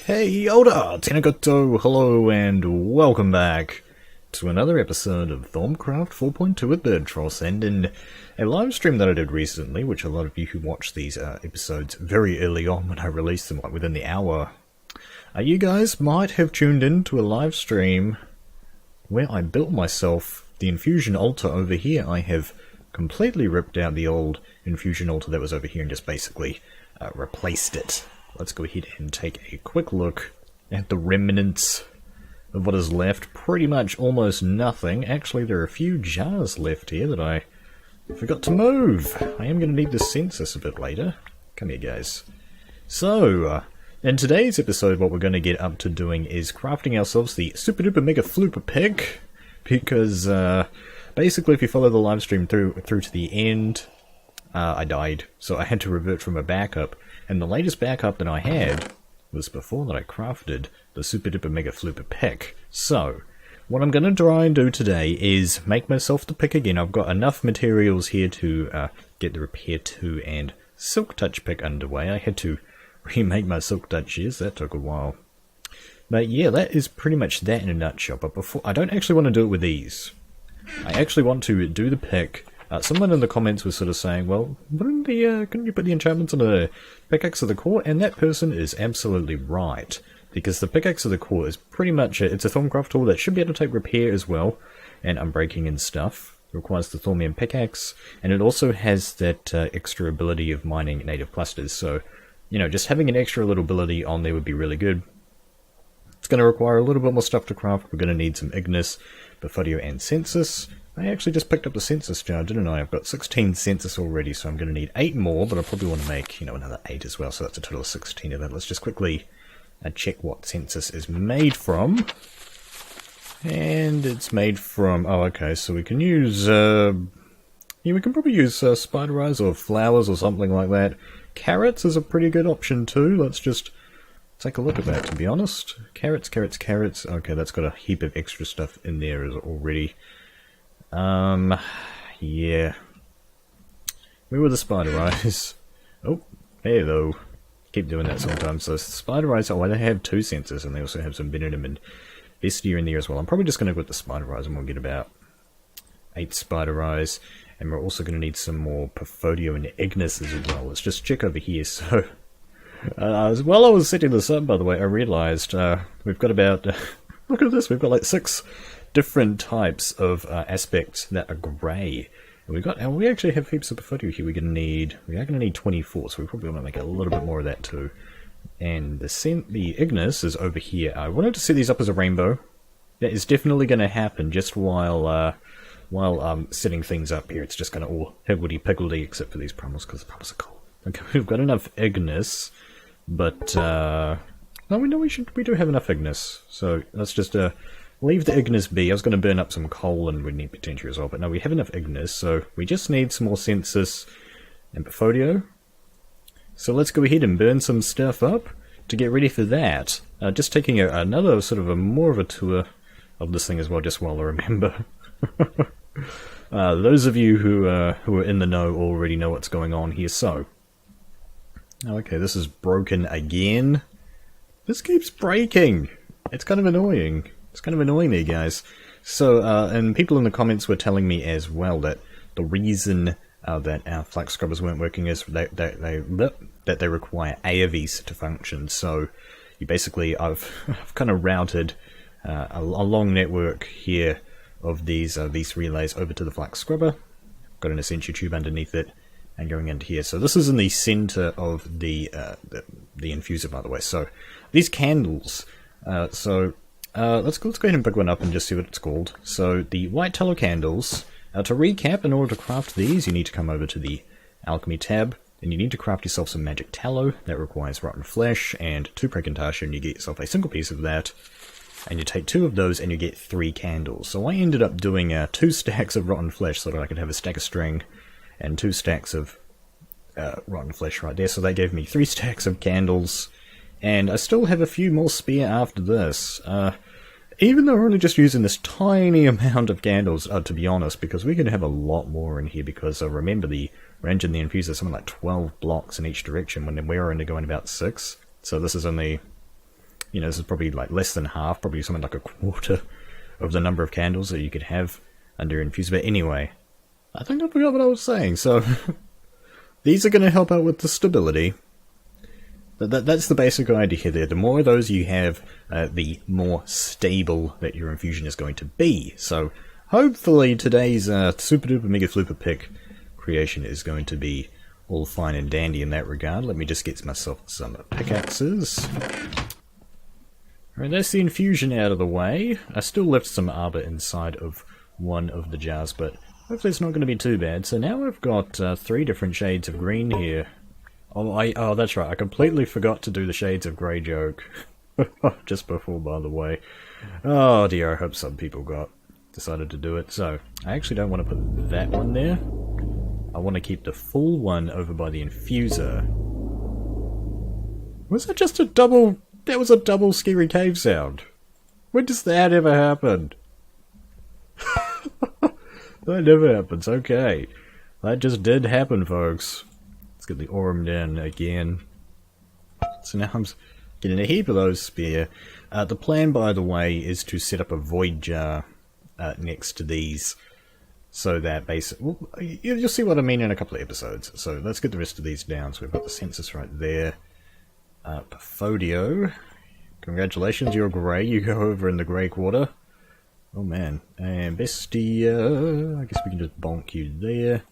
Hey Oda, Tenagoto, hello and welcome back to another episode of Thaumcraft 4.2 with Birdtross, and in a live stream that I did recently, which a lot of you who watch these episodes very early on when I release them, like within the hour, you guys might have tuned in to a live stream where I built myself the infusion altar over here. I have completely ripped out the old infusion altar that was over here and just basically replaced it. Let's go ahead and take a quick look at the remnants of what is left. Pretty much almost nothing. Actually, there are a few jars left here that I forgot to move. I am going to need the census a bit later. Come here, guys. So, in today's episode, what we're going to get up to doing is crafting ourselves the super duper mega flooper pick, because basically if you follow the live stream through to the end, I died, so I had to revert from a backup. And the latest backup that I had was before that I crafted the super duper mega flooper pick. So, what I'm going to try and do today is make myself the pick again. I've got enough materials here to get the repair 2 and silk touch pick underway. I had to remake my silk touch shears, that took a while. But yeah, that is pretty much that in a nutshell. But before, I don't actually want to do it with these. I actually want to do the pick. Someone in the comments was sort of saying, well, couldn't you put the enchantments on a Pickaxe of the Core? And that person is absolutely right. Because the Pickaxe of the Core is pretty much it's a Thaumcraft tool that should be able to take repair as well, and unbreaking and stuff. It requires the Thaumium pickaxe, and it also has that extra ability of mining native clusters. So, you know, just having an extra little ability on there would be really good. It's going to require a little bit more stuff to craft. We're going to need some Ignis, Bifodio, and Census. I actually just picked up the census jar, didn't I? I've got 16 census already, so I'm going to need 8 more, but I probably want to make, you know, another 8 as well, so that's a total of 16 of that. Let's just quickly check what census is made from. And it's made from, oh, okay, so we can use, yeah, we can probably use spider eyes or flowers or something like that. Carrots is a pretty good option too. Let's just take a look at that, to be honest. Carrots. Okay, that's got a heap of extra stuff in there already. Yeah. Where were the spider eyes? Oh, there though. Keep doing that sometimes. So spider eyes, oh, they have 2 sensors, and they also have some venom and bestia in there as well. I'm probably just going to go with the spider eyes, and we'll get about 8 spider eyes. And we're also going to need some more Bifodio and Ignis as well. Let's just check over here. So, while I was setting this up, by the way, I realized, we've got about, look at this, we've got like 6 different types of aspects that are grey. And we actually have heaps of Bifodio here. We are going to need 24, so we probably want to make a little bit more of that too. And the Ignis is over here. I wanted to set these up as a rainbow. That is definitely going to happen just while setting things up here. It's just going to all higgledy-piggledy except for these primals, because the primals are cool. Okay, we've got enough Ignis, but no, we do have enough Ignis. So let's just leave the Ignis be. I was going to burn up some coal and we'd need potential as well, but no, we have enough Ignis, so we just need some more census and Bifodio. So let's go ahead and burn some stuff up to get ready for that. Just taking another sort of more of a tour of this thing as well, just while I remember. Those of you who are in the know already know what's going on here. So, okay, this is broken again. This keeps breaking. It's kind of annoying. It's kind of annoying there, guys. So, and people in the comments were telling me as well that the reason that our flux scrubbers weren't working is that they require AOVs to function. So, you basically, I've kind of routed a long network here of these relays over to the flux scrubber. Got an essential tube underneath it, and going into here. So this is in the center of the infuser, by the way. So these candles. Let's go ahead and pick one up and just see what it's called. So the white tallow candles. To recap, in order to craft these, you need to come over to the alchemy tab, and you need to craft yourself some magic tallow. That requires rotten flesh and 2 precantation, and you get yourself a single piece of that. And you take 2 of those and you get 3 candles. So I ended up doing 2 stacks of rotten flesh so that I could have a stack of string and 2 stacks of rotten flesh right there. So that gave me 3 stacks of candles. And I still have a few more spare after this. Even though we're only just using this tiny amount of candles, to be honest, because we could have a lot more in here, because remember the range in the infuser is something like 12 blocks in each direction when we're only going about 6. So this is only you know, this is probably like less than half, probably something like a quarter of the number of candles that you could have under infuse. But anyway, I think I forgot what I was saying. So these are going to help out with the stability. That's the basic idea there. The more of those you have, the more stable that your infusion is going to be. So hopefully today's super duper mega flooper pick creation is going to be all fine and dandy in that regard. Let me just get myself some pickaxes. Alright, that's the infusion out of the way. I still left some arbor inside of one of the jars, but hopefully it's not going to be too bad. So now I've got 3 different shades of green here. Oh, that's right, I completely forgot to do the shades of grey joke. Just before, by the way. Oh dear, I hope some people decided to do it. So, I actually don't want to put that one there. I want to keep the full one over by the infuser. Was that just a double... That was a double scary cave sound. When does that ever happen? That never happens, okay. That just did happen, folks. Let's get the Aurum down again. So now I'm getting a heap of those spare. The plan, by the way, is to set up a void jar next to these. So that basically... Well, you'll see what I mean in a couple of episodes. So let's get the rest of these down. So we've got the census right there. Perfodio, congratulations, you're grey, you go over in the grey quarter. Oh man. And Bestia, I guess we can just bonk you there.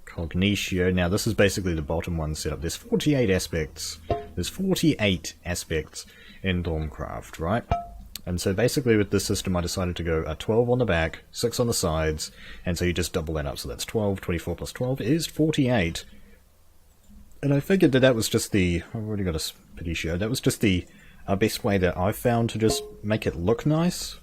Cognitio, now this is basically the bottom one set up. There's 48 aspects. There's 48 aspects in Thaumcraft, right? And so basically with this system I decided to go 12 on the back, 6 on the sides, and so you just double that up. So that's 12, 24 plus 12 is 48. And I figured that was just the... I've already got a pity show. That was just the best way that I've found to just make it look nice.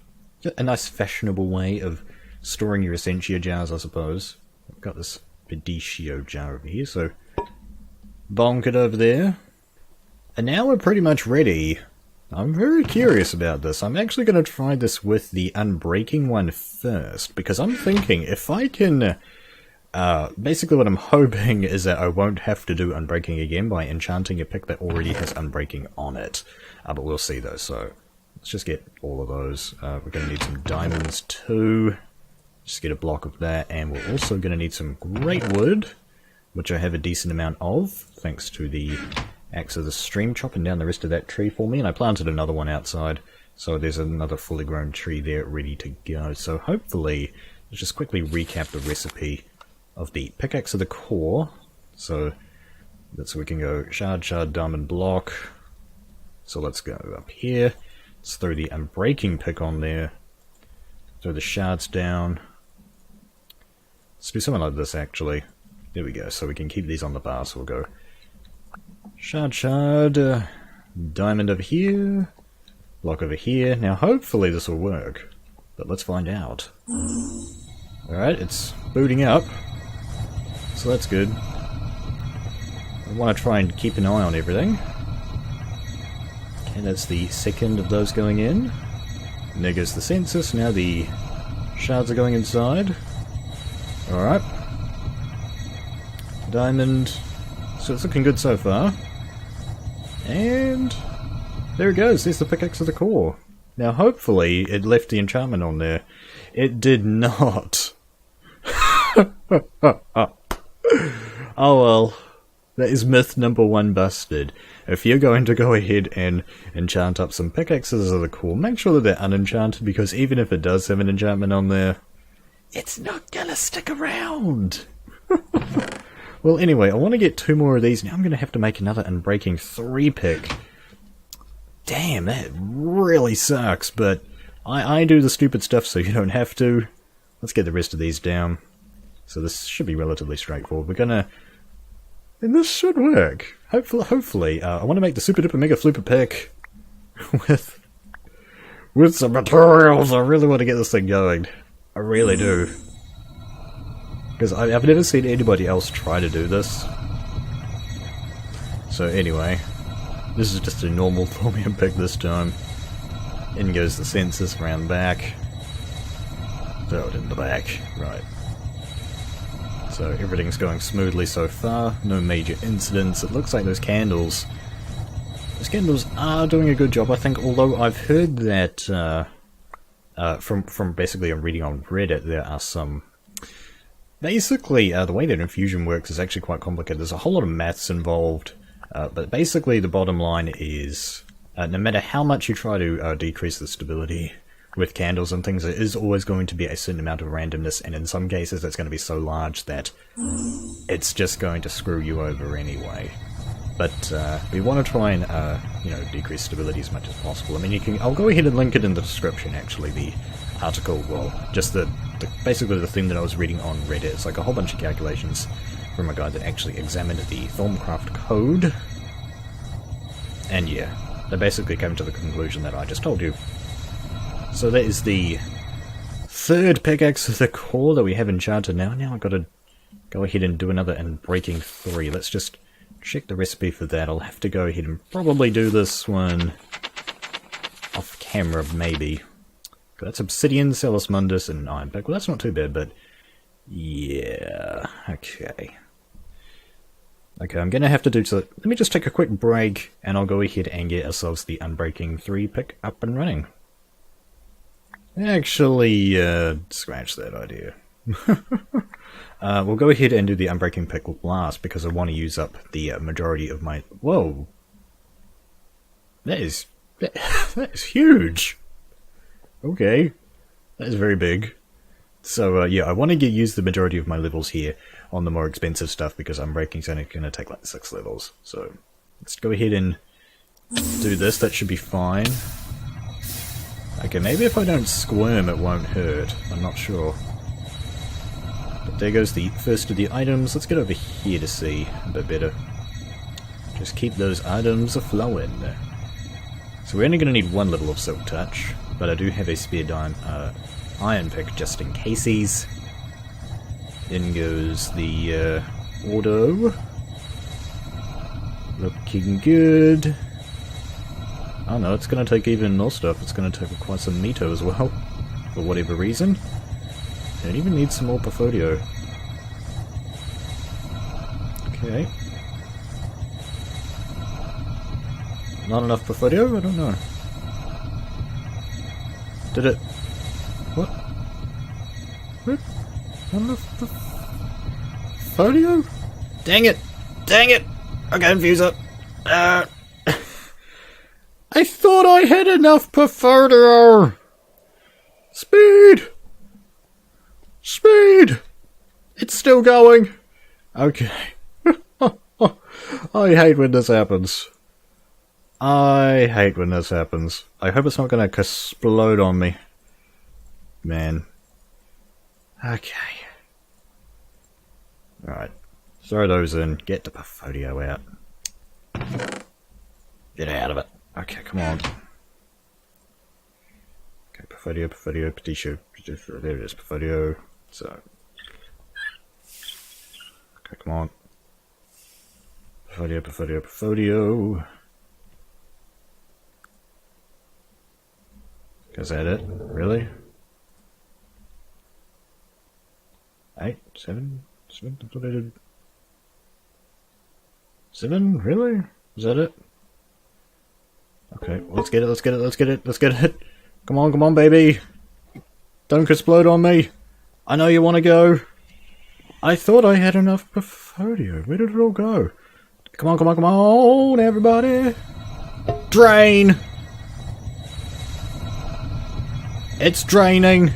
A nice fashionable way of storing your Essentia jars, I suppose. I've got this Pedicio jar over here, so... bonk it over there. And now we're pretty much ready. I'm very curious about this. I'm actually going to try this with the Unbreaking one first, because I'm thinking if I can... basically what I'm hoping is that I won't have to do Unbreaking again by enchanting a pick that already has Unbreaking on it. But we'll see though, so let's just get all of those. We're going to need some diamonds too. Just get a block of that, and we're also going to need some great wood, which I have a decent amount of, thanks to the axe of the stream chopping down the rest of that tree for me, and I planted another one outside, so there's another fully grown tree there ready to go. So hopefully, let's just quickly recap the recipe of the Pickaxe of the Core. So that's so we can go shard, diamond block. So let's go up here. Let's throw the Unbreaking pick on there. Throw the shards down. Let's do something like this actually. There we go. So we can keep these on the bar. So we'll go shard, diamond over here, block over here. Now hopefully this will work, but let's find out. Alright, it's booting up. So that's good. I want to try and keep an eye on everything. Okay, that's the second of those going in. And there goes the census. Now the shards are going inside. Alright. Diamond. So it's looking good so far. And there it goes. There's the Pickaxe of the Core. Now hopefully it left the enchantment on there. It did not. Oh well, that is myth number 1 busted. If you're going to go ahead and enchant up some Pickaxes of the Core, make sure that they're unenchanted, because even if it does have an enchantment on there, it's not gonna stick around! Well anyway, I want to get 2 more of these. Now I'm gonna have to make another Unbreaking 3 pick. Damn, that really sucks, but I do the stupid stuff so you don't have to. Let's get the rest of these down. So this should be relatively straightforward. We're gonna... and this should work. Hopefully. I want to make the super duper mega flooper pick with some materials. I really want to get this thing going. I really do. Because I've never seen anybody else try to do this. So anyway, this is just a normal Thaumium pick this time. In goes the census, round back. Throw it in the back. Right. So everything's going smoothly so far, no major incidents. It looks like those candles Those candles are doing a good job, I think, although I've heard that, from basically I'm reading on Reddit, there are some... Basically, the way that infusion works is actually quite complicated. There's a whole lot of maths involved, but basically the bottom line is, no matter how much you try to decrease the stability with candles and things, there is always going to be a certain amount of randomness, and in some cases it's going to be so large that it's just going to screw you over anyway. But we want to try and, you know, decrease stability as much as possible. I mean, you can. I'll go ahead and link it in the description, actually, the article, well, just basically the thing that I was reading on Reddit. It's like a whole bunch of calculations from a guy that actually examined the Thaumcraft code. And yeah, they basically came to the conclusion that I just told you. So that is the third pickaxe of the core that we have enchanted now. Now I've got to go ahead and do another Unbreaking 3. Let's just check the recipe for that. I'll have to go ahead and probably do this one off camera, maybe. That's Obsidian, Celis Mundus, and Iron Pick. Well, that's not too bad, but yeah, okay. Okay, I'm gonna have to do so. Let me just take a quick break, and I'll go ahead and get ourselves the Unbreaking 3 pick up and running. Actually, scratch that idea. We'll go ahead and do the Unbreaking pick last, because I want to use up the majority of my... Whoa! That is huge! Okay, that is very big. So, yeah, I want to use the majority of my levels here on the more expensive stuff, because Unbreaking's only going to take like 6 levels. So, let's go ahead and do this. That should be fine. Okay, maybe if I don't squirm it won't hurt. I'm not sure. But there goes the first of the items. Let's get over here to see a bit better. Just keep those items a-flowing. So we're only going to need 1 level of Silk Touch, but I do have a spare iron pick just in cases. In goes the auto. Looking good. Oh no, it's going to take even more stuff. It's going to take quite some Mito as well, for whatever reason. And it even needs some more Portfolio. Okay. Not enough Portfolio? I don't know. Did it... What? What? Not enough Portfolio? Dang it! Dang it! Okay, infuser. I thought I had enough Portfolio! Speed! Speed! It's still going! Okay. I hate when this happens. I hate when this happens. I hope it's not going to explode on me. Man. Okay. Alright. Throw those in. Get the Portfolio out. Get out of it. Okay, come on. Okay, Portfolio, Petition. There it is, Portfolio. So. Okay, come on. Portfolio. Is that it? Really? 8? 7? 7? That's what I did. 7? Really? Is that it? Okay, well, let's get it. Come on, baby. Don't explode on me. I know you want to go. I thought I had enough Portfolio. Where did it all go? Come on, everybody. Drain. It's draining.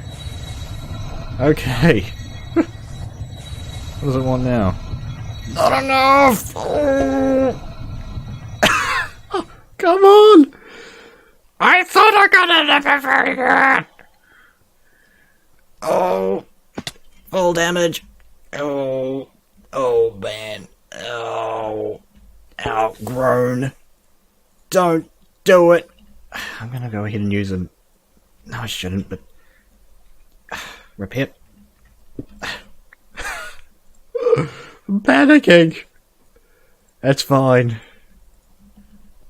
Okay. What does it want now? Not enough! Come on! I thought I got enough Portfolio. Oh. Full damage. Oh man. Oh. Outgrown. Don't do it. I'm gonna go ahead and use them. No, I shouldn't, but... Repair. I'm panicking. That's fine.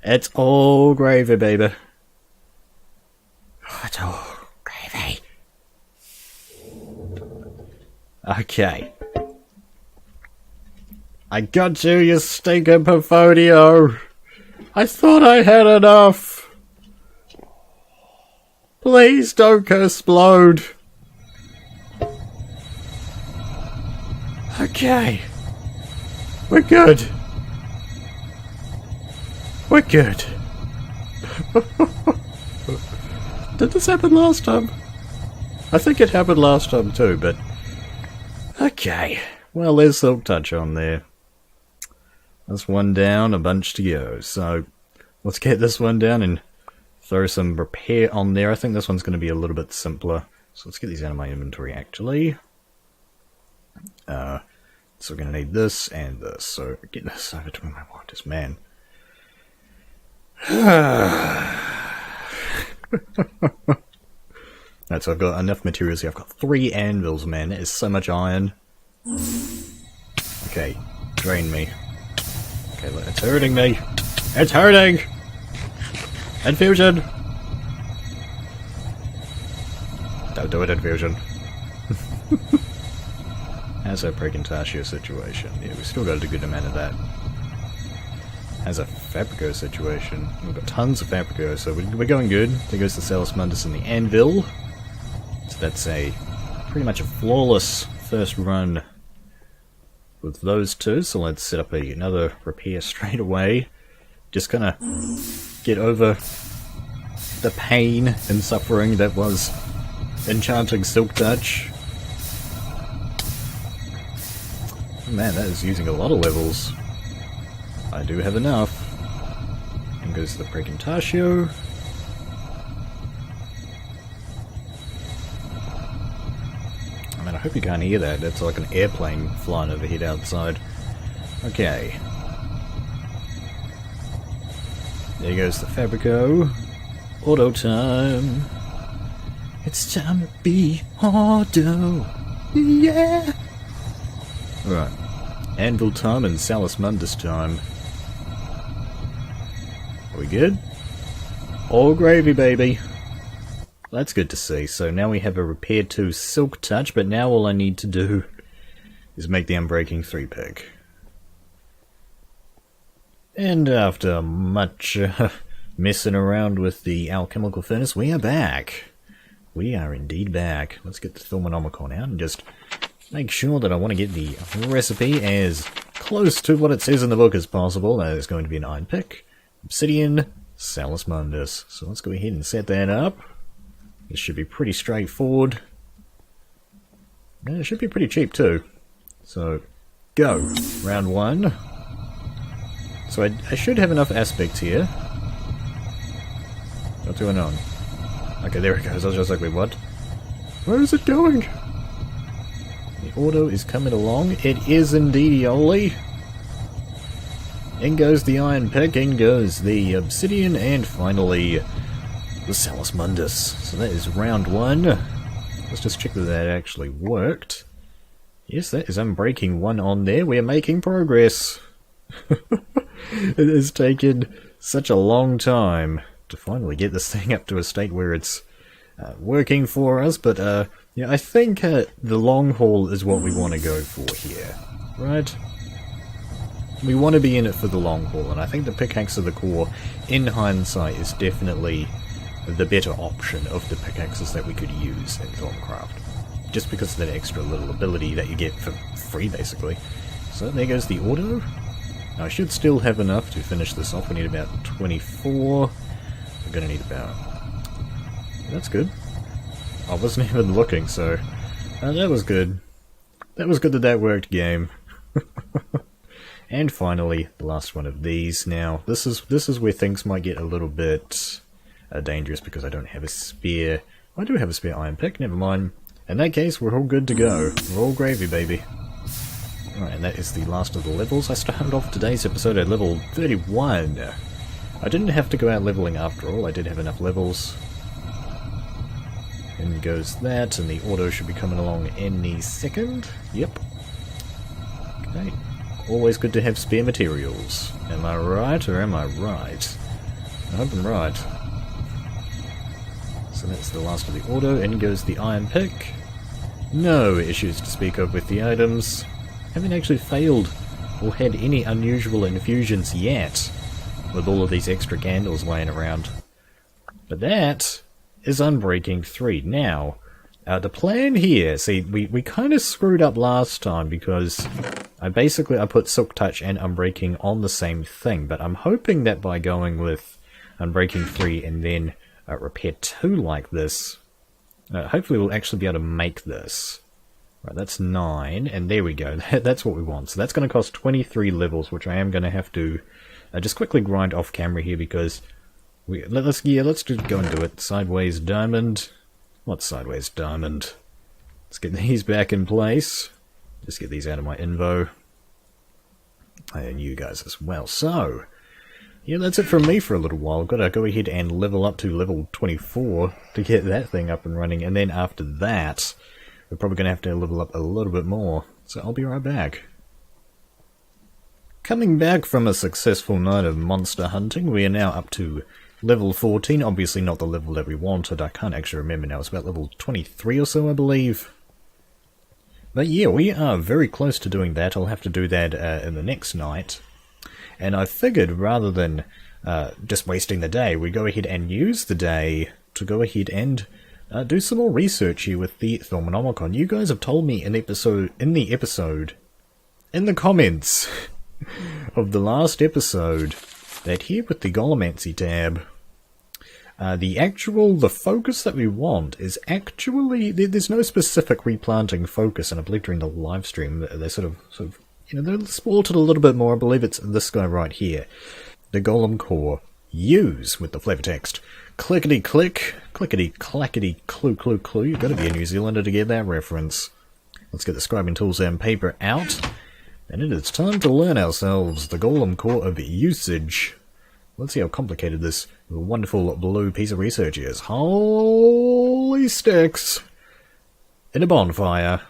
It's all gravy, baby. It's all gravy. Okay. I got you stinking Portfolio. I thought I had enough! Please don't explode! Okay. We're good. We're good. Did this happen last time? I think it happened last time too, but... Okay. Well, there's Silk Touch on there. That's one down, a bunch to go. So, let's get this one down and throw some repair on there. I think this one's going to be a little bit simpler. So let's get these out of my inventory, actually. So we're going to need this and this. So, get this over to my wonders, man. Right, so I've got enough materials here. I've got 3 anvils, man. That is so much iron. Okay, drain me. Okay, look, it's hurting me. It's hurting! Infusion! Don't do it, infusion. How's our Precontatio situation? Yeah, we've still got a good amount of that. How's a Fabrico situation? We've got tons of Fabrico, so we're going good. There goes the Salus Mundus and the Anvil. So that's a pretty much a flawless first run with those two. So let's set up another repair straight away. Just kind of get over the pain and suffering that was enchanting Silk Touch. Man, that is using a lot of levels. I do have enough. And goes the Precontatio. I mean, I hope you can't hear that. That's like an airplane flying overhead outside. Okay. There goes the Fabrico. Auto time. It's time to be auto. Yeah! Alright. Anvil time and Salus Mundus time. Are we good? All gravy, baby! That's good to see. So now we have a repair to Silk Touch, but now all I need to do is make the Unbreaking 3-pick. And after much messing around with the alchemical furnace, we are back. We are indeed back. Let's get the Thermonomicon out and just make sure that I want to get the recipe as close to what it says in the book as possible. That is going to be an iron pick, obsidian, Salus Mundus. So let's go ahead and set that up. This should be pretty straightforward. And it should be pretty cheap too. So, go. Round 1. So I should have enough aspects here. What's going on? Okay, there it goes. I was just like, wait, what? Where is it going? The auto is coming along. It is indeed Yoli. In goes the iron pick, in goes the obsidian, and finally the Salus Mundus. So that is round 1. Let's just check that that actually worked. Yes, that is Unbreaking 1 on there. We are making progress. It has taken such a long time to finally get this thing up to a state where it's working for us, but yeah, I think the long haul is what we want to go for here, right? We want to be in it for the long haul, and I think the Pickaxe of the Core, in hindsight, is definitely the better option of the pickaxes that we could use in Thaumcraft. Just because of that extra little ability that you get for free, basically. So there goes the auto. Now I should still have enough to finish this off. We need about 24. We're going to need about... That's good. I wasn't even looking, so... that was good. That was good that that worked, game. And finally, the last one of these. Now, this is where things might get a little bit dangerous because I don't have a spare... I do have a spare iron pick, never mind. In that case, we're all good to go. We're all gravy, baby. Alright, and that is the last of the levels. I started off today's episode at level 31. I didn't have to go out leveling after all, I did have enough levels. In goes that, and the auto should be coming along any second. Yep. Okay. Always good to have spare materials. Am I right, or am I right? I hope I'm right. So that's the last of the auto. In goes the iron pick. No issues to speak of with the items. Haven't actually failed or had any unusual infusions yet. with all of these extra candles laying around. But that is Unbreaking 3. Now, the plan here, see, we kind of screwed up last time because I put Silk Touch and Unbreaking on the same thing, but I'm hoping that by going with Unbreaking 3 and then Repair 2 like this, hopefully we'll actually be able to make this. Right, that's 9, and there we go. That's what we want. So that's going to cost 23 levels, which I am going to have to just quickly grind off camera here because let's just go and do it. Sideways diamond. What's sideways diamond? Let's get these back in place. Just get these out of my invo. And you guys as well. So, yeah, that's it from me for a little while. I've got to go ahead and level up to level 24 to get that thing up and running. And then after that, we're probably going to have to level up a little bit more. So I'll be right back. Coming back from a successful night of monster hunting, we are now up to level 14, obviously not the level that we wanted. I can't actually remember now. It's about level 23 or so, I believe. But yeah, we are very close to doing that. I'll have to do that in the next night. And I figured rather than just wasting the day, we go ahead and use the day to go ahead and do some more research here with the Thaumcraft. You guys have told me in the comments of the last episode, that here with the Golemancy tab, the focus that we want is actually, there's no specific replanting focus, and I believe during the live stream they sort of, they're sported a little bit more. I believe it's this guy right here, the Golem core. Use with the flavor text. Clickety click, clickety clackety clue clue clue. You've got to be a New Zealander to get that reference. Let's get the scribing tools and paper out. And it is time to learn ourselves the Golem core of usage. Let's see how complicated this wonderful blue piece of research is. Holy sticks! In a bonfire.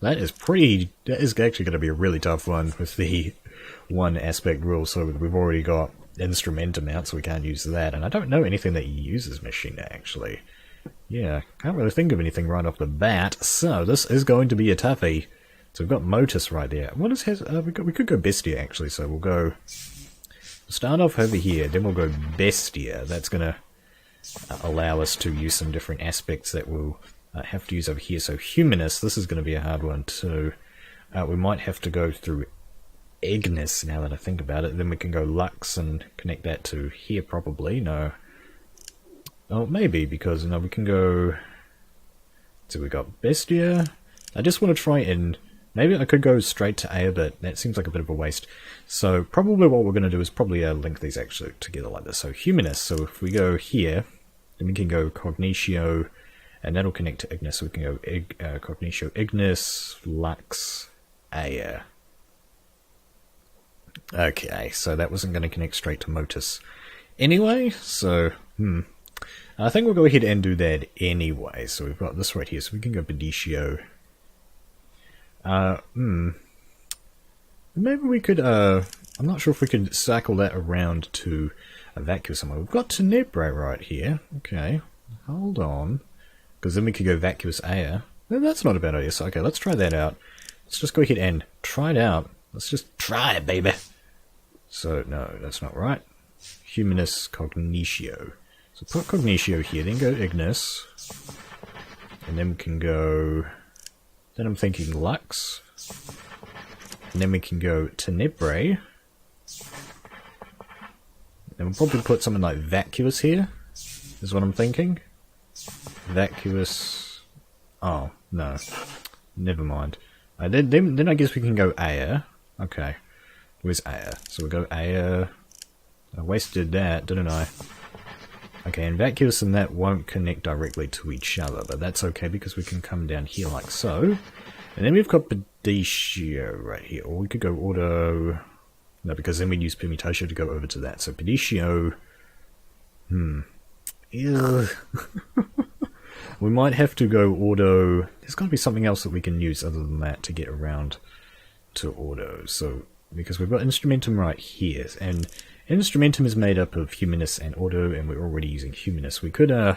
That is actually going to be a really tough one with the one aspect rule, so we've already got Instrumentum out, so we can't use that. And I don't know anything that uses Machina, actually. Yeah, can't really think of anything right off the bat, so this is going to be a toughie. So we've got Motus right there. What is we could go Bestia actually, so we'll go start off over here, then we'll go Bestia. That's gonna allow us to use some different aspects that we'll have to use over here. So Humanist, this is gonna be a hard one too. We might have to go through Ignis now that I think about it. Then we can go Lux and connect that to here probably. No. Oh, maybe, because no, we can go. So we got Bestia. I just want to try and maybe I could go straight to Aya, but that seems like a bit of a waste. So probably what we're going to do is probably link these actually together like this. So Humanist, so if we go here, then we can go Cognitio, and that'll connect to Ignis. So we can go Cognitio, Ignis, Lux, Aya. Okay, so that wasn't going to connect straight to Motus anyway, so, I think we'll go ahead and do that anyway. So we've got this right here, so we can go Pedicio. Maybe we could, I'm not sure if we could cycle that around to a Vacuous somewhere. We've got Tenebrae right here. Okay, hold on. Because then we could go Vacuous Aya. No, that's not a bad idea. So, okay, let's try that out. Let's just go ahead and try it out. Let's just try it, baby. So, no, that's not right. Humanist Cognitio. So put Cognitio here, then go Ignis. And then we can go... Then I'm thinking Lux. And then we can go Tenebrae. And we'll probably put something like Vacuous here, is what I'm thinking. Vacuous... Oh, no. Never mind. Then I guess we can go Aya. Okay. Where's Aya? So we'll go Aya. I wasted that, didn't I? Okay, and Vacuous and that won't connect directly to each other, but that's okay because we can come down here like so. And then we've got Pedicio right here. Or we could go Auto... No, because then we'd use Permutatio to go over to that. So Pedicio... Ew. We might have to go Auto... There's got to be something else that we can use other than that to get around to Auto. So, because we've got Instrumentum right here, and Instrumentum is made up of Humanist and Auto, and we're already using Humanist. We could, I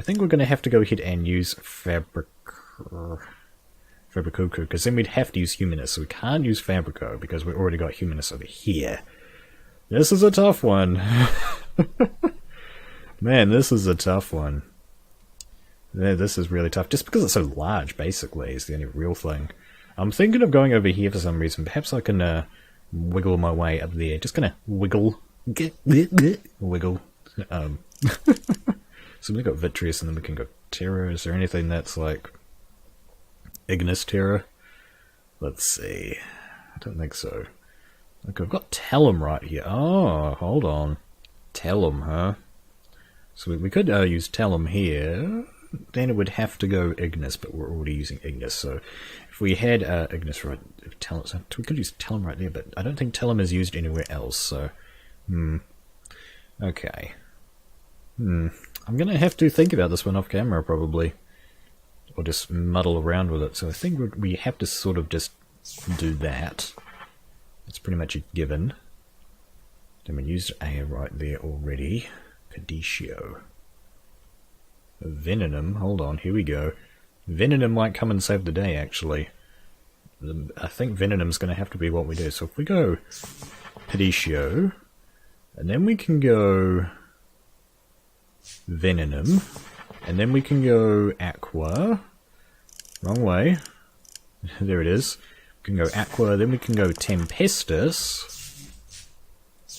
think we're going to have to go ahead and use Fabrico, because then we'd have to use Humanist, so we can't use Fabrico, because we've already got Humanist over here. This is a tough one. Man, this is a tough one. Yeah, this is really tough. Just because it's so large, basically, is the only real thing. I'm thinking of going over here for some reason. Perhaps I can wiggle my way up there. Just gonna wiggle. Wiggle. So we've got Vitreous and then we can go Terror. Is there anything that's like Ignis Terror? Let's see. I don't think so. Okay, I've got Tellum right here. Oh, hold on. Tellum, huh? So we could use Tellum here. Then it would have to go Ignis, but we're already using Ignis. So if we had Ignis right, Tellum, we could use Tellum right there, but I don't think Tellum is used anywhere else. So, okay. I'm going to have to think about this one off camera, probably. Or just muddle around with it. So I think we have to sort of just do that. It's pretty much a given. Then we used A right there already. Caditio. Venenum. Hold on, here we go. Venenum might come and save the day, actually. I think Venenum's going to have to be what we do. So if we go Caditio, and then we can go Venenum, and then we can go Aqua. Wrong way. There it is. We can go Aqua, then we can go Tempestus.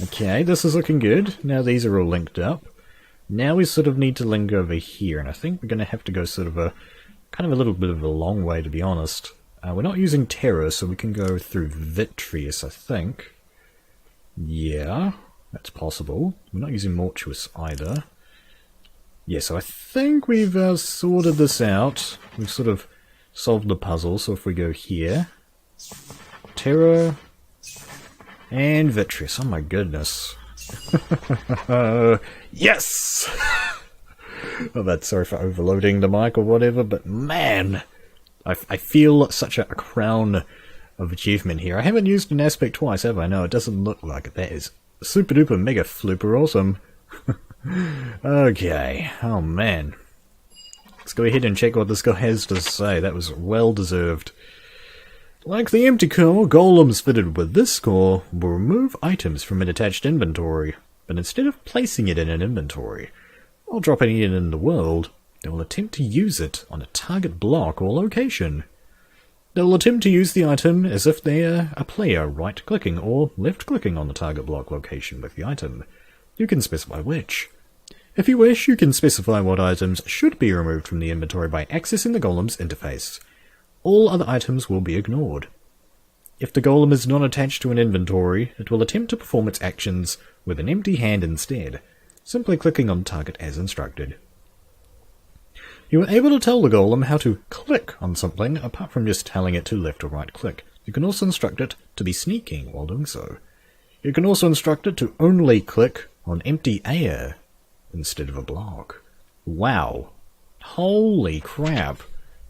Okay, this is looking good. Now these are all linked up. Now we sort of need to link over here, and I think we're going to have to go sort of a kind of a little bit of a long way, to be honest. We're not using Terror, so we can go through Vitreous, I think. Yeah, that's possible. We're not using Mortuous either. Yeah, so I think we've sorted this out. We've sort of solved the puzzle, so if we go here... Terror... and Vitreous. Oh my goodness. Yes! Oh, that's sorry for overloading the mic or whatever, but man, I feel such a crown of achievement here. I haven't used an aspect twice, have I? No, it doesn't look like it. That is super duper mega flooper awesome. Okay, oh man. Let's go ahead and check what this guy has to say. That was well deserved. Like the empty core, golems fitted with this core will remove items from an attached inventory, but instead of placing it in an inventory, or dropping it in the world, they will attempt to use it on a target block or location. They will attempt to use the item as if they are a player right-clicking or left-clicking on the target block location with the item. You can specify which. If you wish, you can specify what items should be removed from the inventory by accessing the golem's interface. All other items will be ignored. If the golem is not attached to an inventory, it will attempt to perform its actions with an empty hand instead, simply clicking on target as instructed. You are able to tell the golem how to click on something apart from just telling it to left or right click. You can also instruct it to be sneaking while doing so. You can also instruct it to only click on empty air instead of a block. Wow. Holy crap.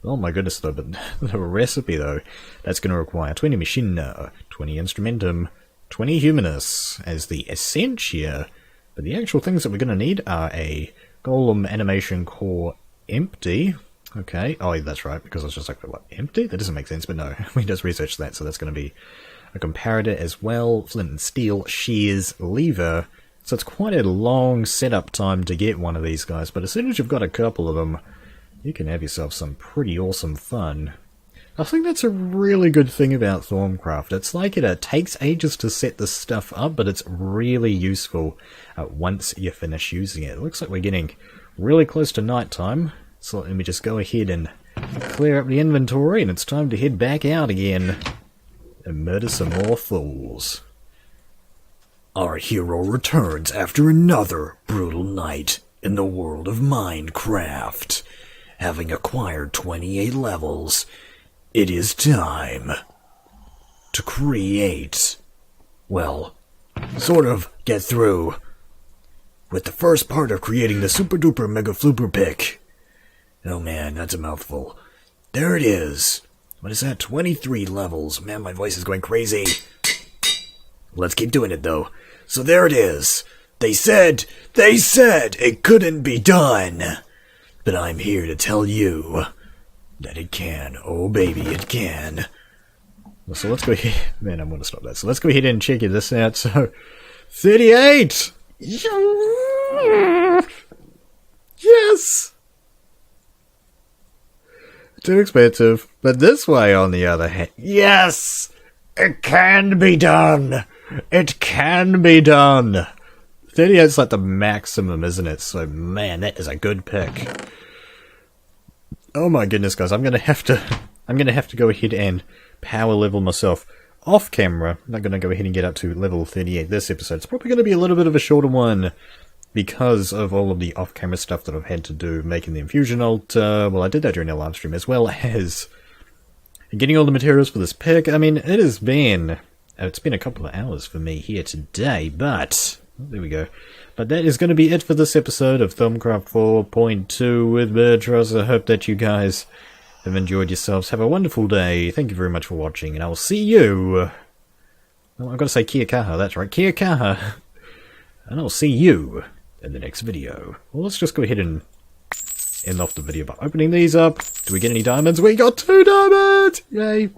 Oh my goodness though, but the recipe though, that's going to require 20 Machina, 20 Instrumentum, 20 Humanus as the Essentia, but the actual things that we're going to need are a Golem Animation Core Empty. Okay, oh that's right, because I was just like, what, empty? That doesn't make sense, but no, we just researched that, so that's going to be a comparator as well, Flint and Steel, Shears, Lever, so it's quite a long setup time to get one of these guys, but as soon as you've got a couple of them, you can have yourself some pretty awesome fun. I think that's a really good thing about Thaumcraft. It's like it takes ages to set this stuff up, but it's really useful once you finish using it. It looks like we're getting really close to night time, so let me just go ahead and clear up the inventory, and it's time to head back out again and murder some more fools. Our hero returns after another brutal night in the world of Minecraft. Having acquired 28 levels, it is time to create, well, sort of get through with the first part of creating the super duper mega flooper pick. Oh man, that's a mouthful. There it is. What is that? 23 levels. Man, my voice is going crazy. Let's keep doing it though. So there it is. They said it couldn't be done. But I'm here to tell you that it can. Oh baby, it can. So let's go ahead. Man, I'm going to stop that. So let's go ahead and check this out. So 38! Yes! Too expensive. But this way, on the other hand, yes! It can be done! It can be done! 38's like the maximum, isn't it? So, man, that is a good pick. Oh my goodness, guys, I'm gonna have to go ahead and power level myself off camera. I'm not gonna go ahead and get up to level 38 this episode. It's probably gonna be a little bit of a shorter one because of all of the off-camera stuff that I've had to do, making the infusion altar. Well, I did that during the live stream, as well as getting all the materials for this pick. I mean, it's been a couple of hours for me here today, but there we go. But that is going to be it for this episode of Thaumcraft 4.2 with Birdtross. I hope that you guys have enjoyed yourselves. Have a wonderful day. Thank you very much for watching, and I will see you... Oh, I've got to say kia kaha, that's right, kia kaha. And I'll see you in the next video. Well, let's just go ahead and end off the video by opening these up. Do we get any diamonds? We got 2 diamonds! Yay!